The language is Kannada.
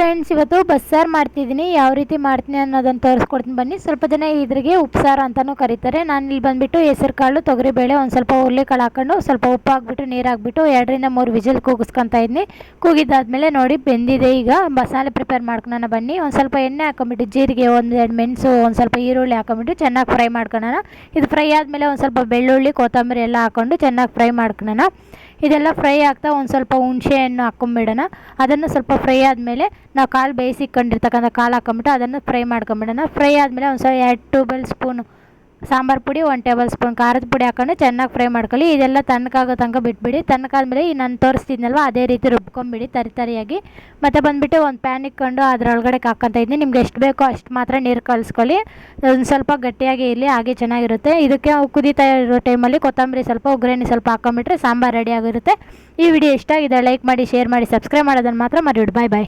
ಫ್ರೆಂಡ್ಸ್, ಇವತ್ತು ಬಸ್ಸಾರು ಮಾಡ್ತಿದ್ದೀನಿ. ಯಾವ ರೀತಿ ಮಾಡ್ತೀನಿ ಅನ್ನೋದನ್ನು ತೋರಿಸ್ಕೊಡ್ತೀನಿ ಬನ್ನಿ. ಸ್ವಲ್ಪ ಜನ ಇದ್ರಿಗೆ ಉಪ್ಸಾರು ಅಂತಲೂ ಕರೀತಾರೆ. ನಾನು ಇಲ್ಲಿ ಬಂದುಬಿಟ್ಟು ಹೆಸರು ಕಾಳು, ತೊಗರಿಬೇಳೆ, ಒಂದು ಸ್ವಲ್ಪ ಹುರುಳಿಕಾಳು ಹಾಕ್ಕೊಂಡು ಸ್ವಲ್ಪ ಉಪ್ಪು ಹಾಕ್ಬಿಟ್ಟು ನೀರು ಹಾಕ್ಬಿಟ್ಟು 2-3 ವಿಜಿಲ್ ಕೂಗಿಸ್ಕೊತಾ ಇದ್ದೀನಿ. ಕೂಗಿದ್ದಾದಮೇಲೆ ನೋಡಿ ಬೆಂದಿದೆ. ಈಗ ಮಸಾಲೆ ಪ್ರಿಪೇರ್ ಮಾಡ್ಕೊಳ್ಳೋಣ ಬನ್ನಿ. ಒಂದು ಸ್ವಲ್ಪ ಎಣ್ಣೆ ಹಾಕೊಂಬಿಟ್ಟು ಜೀರಿಗೆ, 1-2 ಮೆಣಸು, ಒಂದು ಸ್ವಲ್ಪ ಈರುಳ್ಳಿ ಹಾಕೊಂಬಿಟ್ಟು ಚೆನ್ನಾಗಿ ಫ್ರೈ ಮಾಡ್ಕೊಳ್ಳೋಣ. ಇದು ಫ್ರೈ ಆದಮೇಲೆ ಒಂದು ಸ್ವಲ್ಪ ಬೆಳ್ಳುಳ್ಳಿ, ಕೊತ್ತಂಬರಿ ಎಲ್ಲ ಹಾಕ್ಕೊಂಡು ಚೆನ್ನಾಗಿ ಫ್ರೈ ಮಾಡ್ಕೊಳ್ಳೋಣ. ಇದೆಲ್ಲ ಫ್ರೈ ಆಗ್ತಾ ಒಂದು ಸ್ವಲ್ಪ ಹುಣಸೆ ಹಣ್ಣು ಹಾಕ್ಕೊಂಬಿಡೋಣ. ಅದನ್ನು ಸ್ವಲ್ಪ ಫ್ರೈ ಆದಮೇಲೆ ನಾವು ಕಾಳು ಬೇಯಿಸಿಕೊಂಡಿರ್ತಕ್ಕಂಥ ಕಾಳು ಹಾಕ್ಕೊಂಬಿಟ್ಟು ಅದನ್ನು ಫ್ರೈ ಮಾಡ್ಕೊಂಬಿಡೋಣ. ಫ್ರೈ ಆದಮೇಲೆ ಒಂದು ಸ್ವಲ್ಪ 2 ಟೇಬಲ್ ಸ್ಪೂನು ಸಾಂಬಾರು ಪುಡಿ, 1 ಟೇಬಲ್ ಸ್ಪೂನ್ ಖಾರದ ಪುಡಿ ಹಾಕ್ಕೊಂಡು ಚೆನ್ನಾಗಿ ಫ್ರೈ ಮಾಡ್ಕೊಳ್ಳಿ. ಇದೆಲ್ಲ ತಣ್ಣಗಾಗೋ ತನಕ ಬಿಟ್ಬಿಡಿ. ತಣ್ಣಗಾದ್ಮೇಲೆ ಈ ನಾನು ತೋರಿಸ್ತಿದ್ನಲ್ವ ಅದೇ ರೀತಿ ರುಬ್ಕೊಂಬಿಡಿ ತರಿಯಾಗಿ. ಮತ್ತು ಬಂದುಬಿಟ್ಟು ಒಂದು ಪ್ಯಾನ್ ಇಟ್ಕೊಂಡು ಅದರೊಳಗಡೆ ಹಾಕ್ಕೊತಾ ಇದ್ದೀನಿ. ನಿಮ್ಗೆ ಎಷ್ಟು ಬೇಕೋ ಅಷ್ಟು ಮಾತ್ರ ನೀರು ಕಲಿಸ್ಕೊಳ್ಳಿ. ಒಂದು ಸ್ವಲ್ಪ ಗಟ್ಟಿಯಾಗಿ ಇರಲಿ, ಹಾಗೆ ಚೆನ್ನಾಗಿರುತ್ತೆ. ಇದಕ್ಕೆ ಕುದೀತಾ ಇರೋ ಟೈಮಲ್ಲಿ ಕೊತ್ತಂಬರಿ ಸ್ವಲ್ಪ, ಒಗ್ಗರಣೆ ಸ್ವಲ್ಪ ಹಾಕ್ಕೊಂಬಿಟ್ರೆ ಸಾಂಬಾರು ರೆಡಿ ಆಗಿರುತ್ತೆ. ಈ ವಿಡಿಯೋ ಇಷ್ಟ ಆಗಿದೆ ಲೈಕ್ ಮಾಡಿ, ಶೇರ್ ಮಾಡಿ, ಸಬ್ಸ್ಕ್ರೈಬ್ ಮಾಡೋದನ್ನು ಮಾತ್ರ ಮರಿಬೇಡಿ. ಬಾಯ್ ಬಾಯ್.